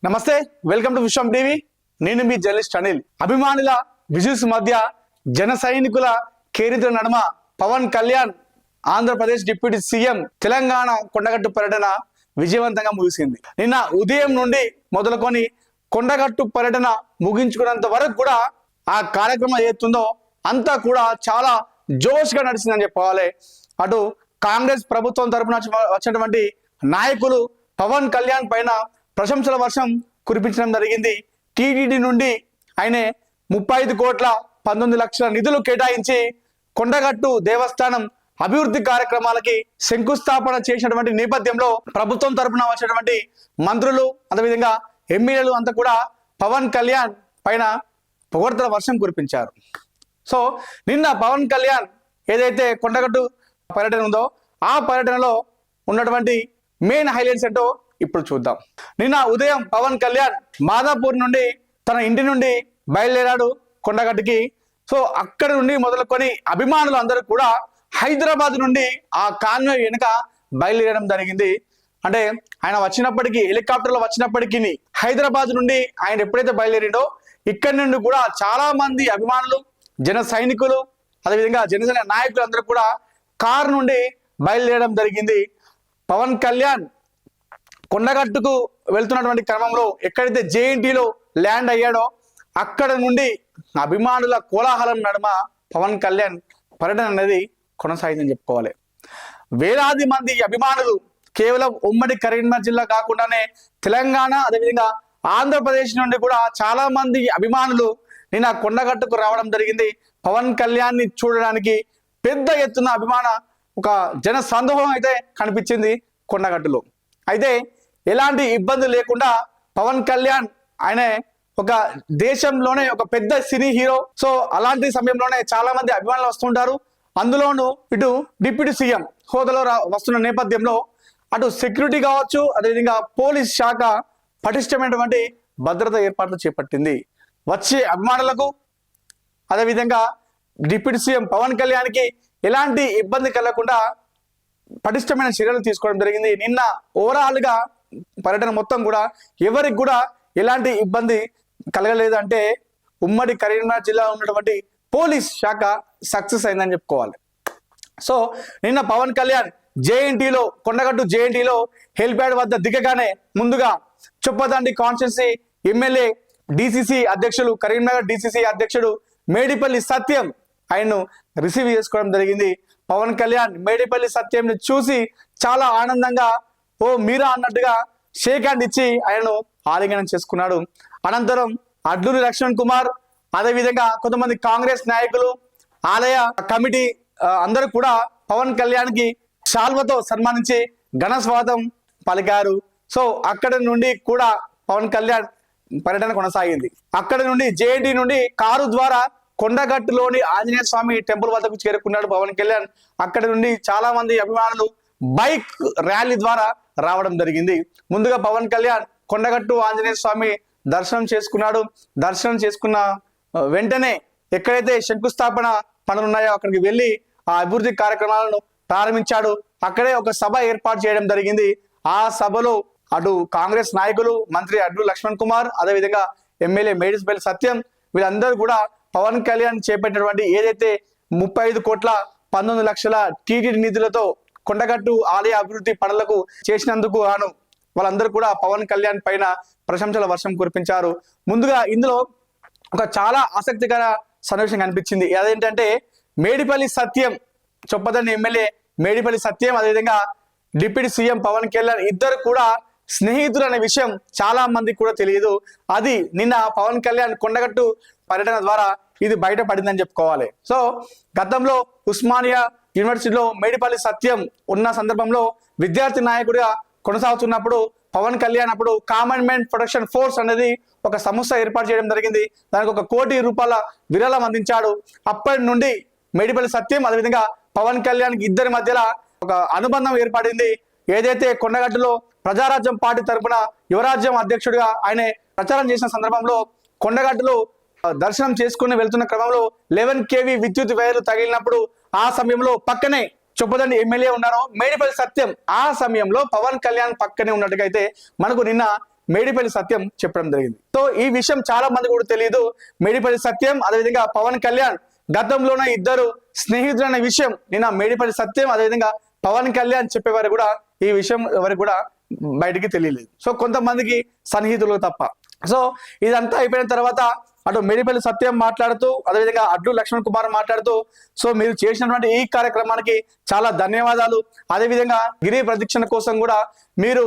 నమస్తే, welcome to Vishwam TV. నేను మీ journalist Anil. అభిమానుల విజుస్ మధ్య జన సైనికుల కేరింతల నడుమ పవన్ కళ్యాణ్ ఆంధ్రప్రదేశ్ డిప్యూటీ సీఎం తెలంగాణ కొండగట్టు పర్యటన విజయవంతంగా ముగిసింది. నిన్న ఉదయం నుండి మొదలుకొని కొండగట్టు పర్యటన ముగించుకున్నంత వరకు కూడా ఆ కార్యక్రమం ఏతుందో అంతా కూడా చాలా జోష్గా నడిచిందని చెప్పాలి. అటు కాంగ్రెస్ ప్రభుత్వం తరపున వచ్చినటువంటి నాయకులు పవన్ కళ్యాణ్ పైన ప్రశంసల వర్షం కురిపించడం జరిగింది. టీటీడీ నుండి ఆయన 35,19,00,000 నిధులు కేటాయించి కొండగట్టు దేవస్థానం అభివృద్ధి కార్యక్రమాలకి శంకుస్థాపన చేసినటువంటి నేపథ్యంలో ప్రభుత్వం తరపున వచ్చినటువంటి మంత్రులు అదేవిధంగా ఎమ్మెల్యేలు అంతా కూడా పవన్ కళ్యాణ్ పైన పొగడ్తల వర్షం కురిపించారు. సో నిన్న పవన్ కళ్యాణ్ ఏదైతే కొండగట్టు పర్యటన ఉందో ఆ పర్యటనలో ఉన్నటువంటి మెయిన్ హైలైట్స్ ఏంటో ఇప్పుడు చూద్దాం. నిన్న ఉదయం పవన్ కళ్యాణ్ మాదాపూర్ నుండి తన ఇంటి నుండి బయలుదేరాడు కొండగట్టుకి. సో అక్కడి నుండి మొదలుకొని అభిమానులు అందరూ కూడా హైదరాబాద్ నుండి ఆ కాన్వాయ్ వెనుక బయలుదేరడం జరిగింది. అంటే ఆయన వచ్చినప్పటికీ హెలికాప్టర్లో వచ్చినప్పటికీ హైదరాబాద్ నుండి ఆయన ఎప్పుడైతే బయలుదేరిండో ఇక్కడి నుండి కూడా చాలా మంది అభిమానులు, జన సైనికులు, అదేవిధంగా జనసేన నాయకులు అందరూ కూడా కారు నుండి బయలుదేరడం జరిగింది. పవన్ కళ్యాణ్ కొండగట్టుకు వెళ్తున్నటువంటి క్రమంలో ఎక్కడైతే జేఎన్టీలో ల్యాండ్ అయ్యాడో అక్కడ నుండి అభిమానుల కోలాహలం నడుమ పవన్ కళ్యాణ్ పర్యటన అనేది కొనసాగిందని చెప్పుకోవాలి. వేలాది మంది అభిమానులు కేవలం ఉమ్మడి కరీంనగర్ జిల్లా కాకుండానే తెలంగాణ అదేవిధంగా ఆంధ్రప్రదేశ్ నుండి కూడా చాలా మంది అభిమానులు నిన్న కొండగట్టుకు రావడం జరిగింది. పవన్ కళ్యాణ్ని చూడడానికి పెద్ద ఎత్తున అభిమాన ఒక జన సందోహం అయితే కనిపించింది కొండగట్టులో. అయితే ఎలాంటి ఇబ్బంది లేకుండా పవన్ కళ్యాణ్ ఆయన ఒక దేశంలోనే ఒక పెద్ద సినీ హీరో. సో అలాంటి సమయంలోనే చాలా మంది అభిమానులు వస్తుంటారు. అందులోనూ ఇటు డిప్యూటీ సీఎం హోదాలో వస్తున్న నేపథ్యంలో అటు సెక్యూరిటీ కావచ్చు, అదేవిధంగా పోలీస్ శాఖ పటిష్టమైనటువంటి భద్రత ఏర్పాట్లు చేపట్టింది. వచ్చే అభిమానులకు అదేవిధంగా డిప్యూటీ సీఎం పవన్ కళ్యాణ్కి ఎలాంటి ఇబ్బంది కలగకుండా పటిష్టమైన చర్యలు తీసుకోవడం జరిగింది. నిన్న ఓవరాల్గా పర్యటన మొత్తం కూడా ఎవరికి కూడా ఎలాంటి ఇబ్బంది కలగలేదు. అంటే ఉమ్మడి కరీంనగర్ జిల్లా ఉన్నటువంటి పోలీస్ శాఖ సక్సెస్ అయిందని చెప్పుకోవాలి. సో నిన్న పవన్ కళ్యాణ్ జేఎన్టీలో కొండగట్టు జేఎన్టీలో హెలిప్యాడ్ వద్ద దిగగానే ముందుగా చొప్పదండి కాన్స్టిట్యున్సీ ఎమ్మెల్యే డిసిసి అధ్యక్షులు కరీంనగర్ డిసిసి అధ్యక్షుడు మేడిపల్లి సత్యం ఆయన్ను రిసీవ్ చేసుకోవడం జరిగింది. పవన్ కళ్యాణ్ మేడిపల్లి సత్యంని చూసి చాలా ఆనందంగా ఓ మీరా అన్నట్టుగా షేక్ హ్యాండ్ ఇచ్చి ఆయనను ఆలింగనం చేసుకున్నాడు. అనంతరం అడ్లూరి లక్ష్మణ్ కుమార్ అదేవిధంగా కొంతమంది కాంగ్రెస్ నాయకులు, ఆలయ కమిటీ అందరూ కూడా పవన్ కళ్యాణ్కి శాల్వతో సన్మానించి ఘన స్వాగతం పలికారు. సో అక్కడి నుండి కూడా పవన్ కళ్యాణ్ పర్యటన కొనసాగింది. అక్కడి నుండి జేఎన్టీ నుండి కారు ద్వారా కొండగట్టులోని ఆంజనేయ స్వామి టెంపుల్ వద్దకు చేరుకున్నాడు పవన్ కళ్యాణ్. అక్కడి నుండి చాలా మంది అభిమానులు బైక్ ర్యాలీ ద్వారా రావడం జరిగింది. ముందుగా పవన్ కళ్యాణ్ కొండగట్టు ఆంజనేయ స్వామి దర్శనం చేసుకున్నాడు. దర్శనం చేసుకున్న వెంటనే ఎక్కడైతే శంకుస్థాపన పనులు ఉన్నాయో అక్కడికి వెళ్ళి ఆ అభివృద్ధి కార్యక్రమాలను ప్రారంభించాడు. అక్కడే ఒక సభ ఏర్పాటు చేయడం జరిగింది. ఆ సభలో అటు కాంగ్రెస్ నాయకులు, మంత్రి అడ్లూరి లక్ష్మణ్ కుమార్, అదేవిధంగా ఎమ్మెల్యే మేడిపల్లి సత్యం వీళ్ళందరూ కూడా పవన్ కళ్యాణ్ చేపట్టినటువంటి ఏదైతే 35,19,00,000 టీటీడీ నిధులతో కొండగట్టు ఆలయ అభివృద్ధి పనులకు చేసినందుకు గాను వాళ్ళందరూ కూడా పవన్ కళ్యాణ్ పైన ప్రశంసల వర్షం కురిపించారు. ముందుగా ఇందులో ఒక చాలా ఆసక్తికర సన్నివేశం కనిపించింది. అదేంటంటే మేడిపల్లి సత్యం, చొప్పదండి ఎమ్మెల్యే మేడిపల్లి సత్యం, అదేవిధంగా డిప్యూటీ సీఎం పవన్ కళ్యాణ్ ఇద్దరు కూడా స్నేహితులు అనే విషయం చాలా మందికి కూడా తెలియదు. అది నిన్న పవన్ కళ్యాణ్ కొండగట్టు పర్యటన ద్వారా ఇది బయటపడిందని చెప్పుకోవాలి. సో గతంలో ఉస్మానియా యూనివర్సిటీలో మేడిపల్లి సత్యం ఉన్న సందర్భంలో విద్యార్థి నాయకుడిగా కొనసాగుతున్నప్పుడు పవన్ కళ్యాణ్ అప్పుడు కామన్ మ్యాన్ ప్రొటెక్షన్ ఫోర్స్ అనేది ఒక సంస్థ ఏర్పాటు చేయడం జరిగింది. దానికి ₹1 కోటి విరాళం అందించాడు. అప్పటి నుండి మేడిపల్లి సత్యం అదేవిధంగా పవన్ కళ్యాణ్ ఇద్దరి మధ్యలో ఒక అనుబంధం ఏర్పడింది. ఏదైతే కొండగట్టులో ప్రజారాజ్యం పార్టీ తరఫున యువరాజ్యం అధ్యక్షుడిగా ఆయన ప్రచారం చేసిన సందర్భంలో కొండగట్టులో దర్శనం చేసుకుని వెళ్తున్న క్రమంలో 11 kV విద్యుత్ వైర్లు తగిలినప్పుడు ఆ సమయంలో పక్కనే చొప్పదండి ఎమ్మెల్యే ఉన్నారు మేడిపల్లి సత్యం. ఆ సమయంలో పవన్ కళ్యాణ్ పక్కనే ఉన్నట్టుగా అయితే మనకు నిన్న మేడిపల్లి సత్యం చెప్పడం జరిగింది. సో ఈ విషయం చాలా మంది కూడా తెలియదు. మేడిపల్లి సత్యం అదేవిధంగా పవన్ కళ్యాణ్ గతంలోనే ఇద్దరు స్నేహితులు అనే విషయం నిన్న మేడిపల్లి సత్యం అదేవిధంగా పవన్ కళ్యాణ్ చెప్పేవారు కూడా ఈ విషయం ఎవరికి కూడా బయటికి తెలియలేదు. సో కొంతమందికి సన్నిహితులు తప్ప. సో ఇదంతా అయిపోయిన తర్వాత అటు మేడిపల్లి సత్యం మాట్లాడుతూ అదేవిధంగా అడ్లు లక్ష్మణ్ కుమార్ మాట్లాడుతూ సో మీరు చేసినటువంటి ఈ కార్యక్రమానికి చాలా ధన్యవాదాలు. అదేవిధంగా గిరి ప్రదక్షిణ కోసం కూడా మీరు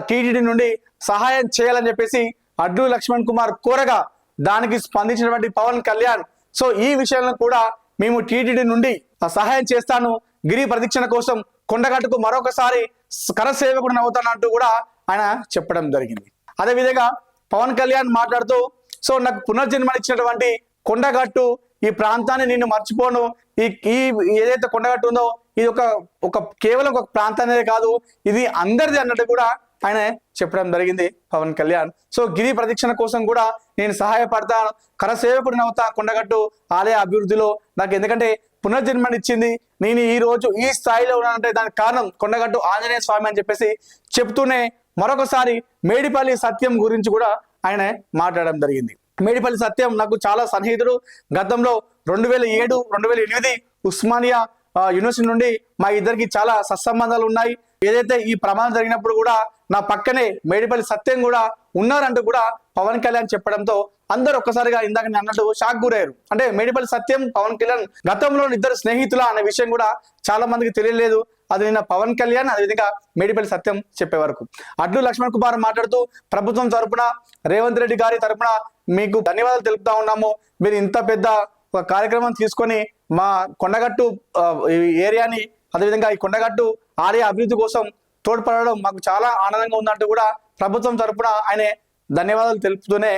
టీటీడీ నుండి సహాయం చేయాలని చెప్పేసి అడ్లు లక్ష్మణ్ కుమార్ కోరగా దానికి స్పందించినటువంటి పవన్ కళ్యాణ్ సో ఈ విషయంలో కూడా మేము టీటీడీ నుండి సహాయం చేస్తాను, గిరి ప్రదక్షిణ కోసం కొండగట్టుకు మరొకసారి కరసేవకుడు అవుతానంటూ కూడా ఆయన చెప్పడం జరిగింది. అదేవిధంగా పవన్ కళ్యాణ్ మాట్లాడుతూ సో నాకు పునర్జన్మనిచ్చినటువంటి కొండగట్టు ఈ ప్రాంతాన్ని నేను మర్చిపోను, ఈ ఏదైతే కొండగట్టు ఉందో ఇది ఒక కేవలం ఒక ప్రాంతానే కాదు, ఇది అందరిది అన్నట్టు కూడా ఆయన చెప్పడం జరిగింది పవన్ కళ్యాణ్. సో గిరి ప్రదక్షిణ కోసం కూడా నేను సహాయపడతాను, కరసేవకుడిని అవుతా కొండగట్టు ఆలయ అభివృద్ధిలో నాకు, ఎందుకంటే పునర్జన్మనిచ్చింది, నేను ఈ రోజు ఈ స్థాయిలో ఉన్నానంటే దానికి కారణం కొండగట్టు ఆంజనేయ స్వామి అని చెప్పేసి చెప్తూనే మరొకసారి మేడిపల్లి సత్యం గురించి కూడా ఆయన మాట్లాడడం జరిగింది. మేడిపల్లి సత్యం నాకు చాలా సన్నిహితుడు. గతంలో 2007, 2008 ఉస్మానియా యూనివర్సిటీ నుండి మా ఇద్దరికి చాలా సత్సంబంధాలు ఉన్నాయి. ఏదైతే ఈ ప్రమాదం జరిగినప్పుడు కూడా నా పక్కనే మేడిపల్లి సత్యం కూడా ఉన్నారంటూ కూడా పవన్ కళ్యాణ్ చెప్పడంతో అందరూ ఒక్కసారిగా ఇందాక నేను అన్నట్టు షాక్ గురయ్యారు. అంటే మేడిపల్లి సత్యం పవన్ కళ్యాణ్ గతంలో ఇద్దరు స్నేహితుల అనే విషయం కూడా చాలా మందికి తెలియలేదు. అది నిన్న పవన్ కళ్యాణ్ అదేవిధంగా మేడిపల్లి సత్యం చెప్పే వరకు. అడ్లు లక్ష్మణ్ కుమార్ మాట్లాడుతూ ప్రభుత్వం తరపున రేవంత్ రెడ్డి గారి తరపున మీకు ధన్యవాదాలు తెలుపుతా ఉన్నాము, మీరు ఇంత పెద్ద ఒక కార్యక్రమం తీసుకొని మా కొండగట్టు ఏరియాని అదేవిధంగా ఈ కొండగట్టు ఆలయ అభివృద్ధి కోసం తోడ్పడడం మాకు చాలా ఆనందంగా ఉందంటూ కూడా ప్రభుత్వం తరపున ఆయన ధన్యవాదాలు తెలుపుతూనే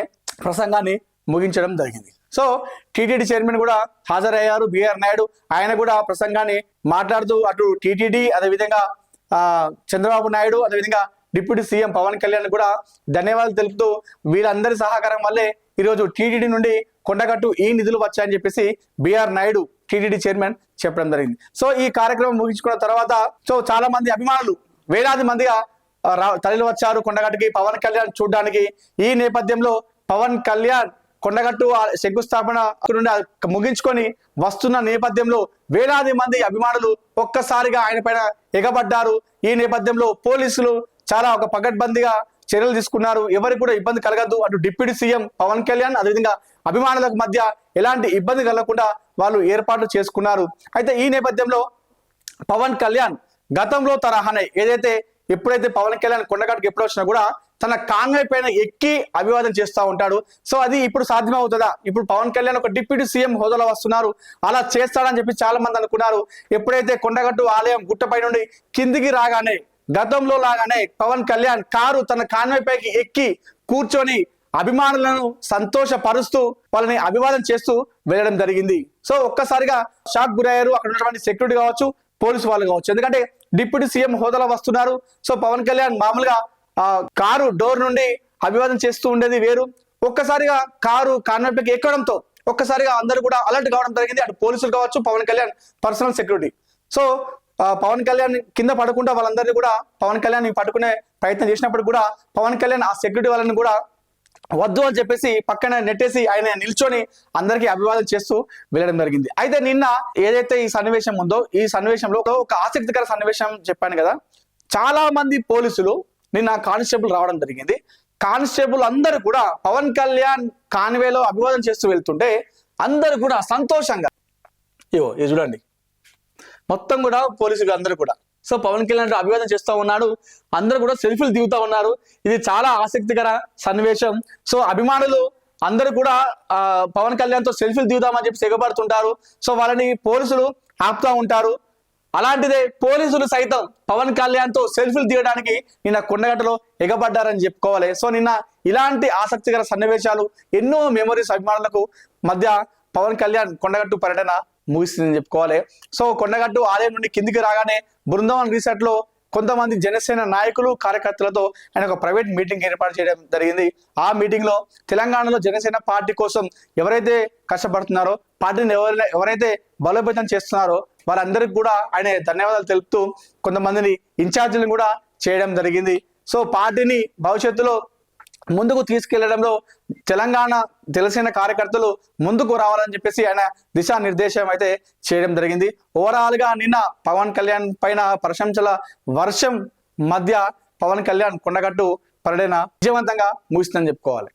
ప్రసంగాన్ని ముగించడం జరిగింది. సో టీటీడీ చైర్మన్ కూడా హాజరయ్యారు బిఆర్ నాయుడు. ఆయన కూడా ప్రసంగాన్ని మాట్లాడుతూ అటు టీటీడీ అదేవిధంగా చంద్రబాబు నాయుడు అదేవిధంగా డిప్యూటీ సీఎం పవన్ కళ్యాణ్ కూడా ధన్యవాదాలు తెలుపుతూ వీళ్ళందరి సహకారం వల్లే ఈరోజు టీటీడీ నుండి కొండగట్టు ఈ నిధులు వచ్చాయని చెప్పేసి బిఆర్ నాయుడు టీటీడీ చైర్మన్ చెప్పడం జరిగింది. సో ఈ కార్యక్రమం ముగించుకున్న తర్వాత సో చాలా మంది అభిమానులు వేలాది మందిగా తరలి వచ్చారు కొండగట్టుకి పవన్ కళ్యాణ్ చూడడానికి. ఈ నేపథ్యంలో పవన్ కళ్యాణ్ కొండగట్టు శంకుస్థాపన నుండి ముగించుకొని వస్తున్న నేపథ్యంలో వేలాది మంది అభిమానులు ఒక్కసారిగా ఆయన పైన ఎగబడ్డారు. ఈ నేపథ్యంలో పోలీసులు చాలా ఒక పకడ్బందీగా చర్యలు తీసుకున్నారు. ఎవరికి కూడా ఇబ్బంది కలగద్దు, అటు డిప్యూటీ సీఎం పవన్ కళ్యాణ్ అదేవిధంగా అభిమానులకు మధ్య ఎలాంటి ఇబ్బంది కలగకుండా వాళ్ళు ఏర్పాట్లు చేసుకున్నారు. అయితే ఈ నేపథ్యంలో పవన్ కళ్యాణ్ గతంలో తరహానే ఏదైతే ఎప్పుడైతే పవన్ కళ్యాణ్ కొండగట్టుకు ఎప్పుడు వచ్చినా కూడా తన కాన్వాయ్ పైన ఎక్కి అభివాదం చేస్తూ ఉంటాడు. సో అది ఇప్పుడు సాధ్యమవుతుందా? ఇప్పుడు పవన్ కళ్యాణ్ ఒక డిప్యూటీ సీఎం హోదాలో వస్తున్నారు, అలా చేస్తాడని చెప్పి చాలా మంది అనుకున్నారు. ఎప్పుడైతే కొండగట్టు ఆలయం గుట్టపై నుండి కిందికి రాగానే గతంలో లాగానే పవన్ కళ్యాణ్ కారు తన కాన్వాయ్ పైకి ఎక్కి కూర్చొని అభిమానులను సంతోషపరుస్తూ వాళ్ళని అభివాదం చేస్తూ వెళ్ళడం జరిగింది. సో ఒక్కసారిగా షాక్ గురయ్యారు అక్కడ ఉన్నటువంటి సెక్యూరిటీ కావచ్చు, పోలీసు వాళ్ళు కావచ్చు. ఎందుకంటే డిప్యూటీ సీఎం హోదాలో వస్తున్నారు. సో పవన్ కళ్యాణ్ మామూలుగా కారు డోర్ నుండి అభివాదం చేస్తూ ఉండేది వేరు. ఒక్కసారిగా కారు కాన్వాయ్కి ఎక్కడంతో ఒక్కసారిగా అందరూ కూడా అలర్ట్ కావడం జరిగింది. అటు పోలీసులు కావచ్చు, Pawan Kalyan personal security. So Pawan Kalyan కింద పడకుండా వాళ్ళందరినీ కూడా పవన్ కళ్యాణ్ పట్టుకునే ప్రయత్నం చేసినప్పుడు కూడా పవన్ కళ్యాణ్ ఆ సెక్యూరిటీ వాళ్ళని కూడా వద్దు అని చెప్పేసి పక్కన నెట్టేసి ఆయన నిల్చొని అందరికీ అభివాదం చేస్తూ వెళ్ళడం జరిగింది. అయితే నిన్న ఏదైతే ఈ సన్నివేశం ఉందో ఈ సన్నివేశంలో ఒక ఆసక్తికర సన్నివేశం చెప్పాను కదా. చాలా మంది పోలీసులు నిన్న కానిస్టేబుల్ రావడం జరిగింది. కానిస్టేబుల్ అందరూ కూడా పవన్ కళ్యాణ్ కాన్వేలో అభివాదం చేస్తూ వెళ్తుంటే అందరూ కూడా సంతోషంగా ఇది చూడండి మొత్తం కూడా పోలీసులు అందరూ కూడా సో పవన్ కళ్యాణ్ అభివాదం చేస్తూ ఉన్నాడు. అందరూ కూడా సెల్ఫీలు దిగుతూ ఉన్నారు. ఇది చాలా ఆసక్తికర సన్నివేశం. సో అభిమానులు అందరూ కూడా పవన్ కళ్యాణ్ తో సెల్ఫీలు దిగుదామని చెప్పి ఎగబడుతుంటారు. సో వాళ్ళని పోలీసులు ఆపుతూ ఉంటారు. అలాంటిదే పోలీసులు సైతం పవన్ కళ్యాణ్ తో సెల్ఫీలు దిగడానికి నిన్న కొండగట్టలో ఎగబడ్డారని చెప్పుకోవాలి. సో నిన్న ఇలాంటి ఆసక్తికర సన్నివేశాలు ఎన్నో మెమరీస్ అభిమానులకు మధ్య పవన్ కళ్యాణ్ కొండగట్టు పర్యటన ముగిస్తుందని చెప్పుకోవాలి. సో కొండగట్టు ఆలయం నుండి కిందికి రాగానే బృందావన్ రిసార్ట్ లో కొంతమంది జనసేన నాయకులు కార్యకర్తలతో ఆయన ఒక ప్రైవేట్ మీటింగ్ ఏర్పాటు చేయడం జరిగింది. ఆ మీటింగ్ లో తెలంగాణలో జనసేన పార్టీ కోసం ఎవరైతే కష్టపడుతున్నారో పార్టీని ఎవరైతే బలోపేతం చేస్తున్నారో వారందరికి కూడా ఆయన ధన్యవాదాలు తెలుపుతూ కొంతమందిని ఇన్ఛార్జీలను కూడా చేయడం జరిగింది. సో పార్టీని భవిష్యత్తులో ముందుకు తీసుకెళ్లడంలో తెలంగాణ జనసేన కార్యకర్తలు ముందుకు రావాలని చెప్పేసి ఆయన దిశానిర్దేశం అయితే చేయడం జరిగింది. ఓవరాల్ గా నిన్న పవన్ కళ్యాణ్ పైన ప్రశంసల వర్షం మధ్య పవన్ కళ్యాణ్ కొండగట్టు పర్యటన విజయవంతంగా ముగిస్తుందని చెప్పుకోవాలి.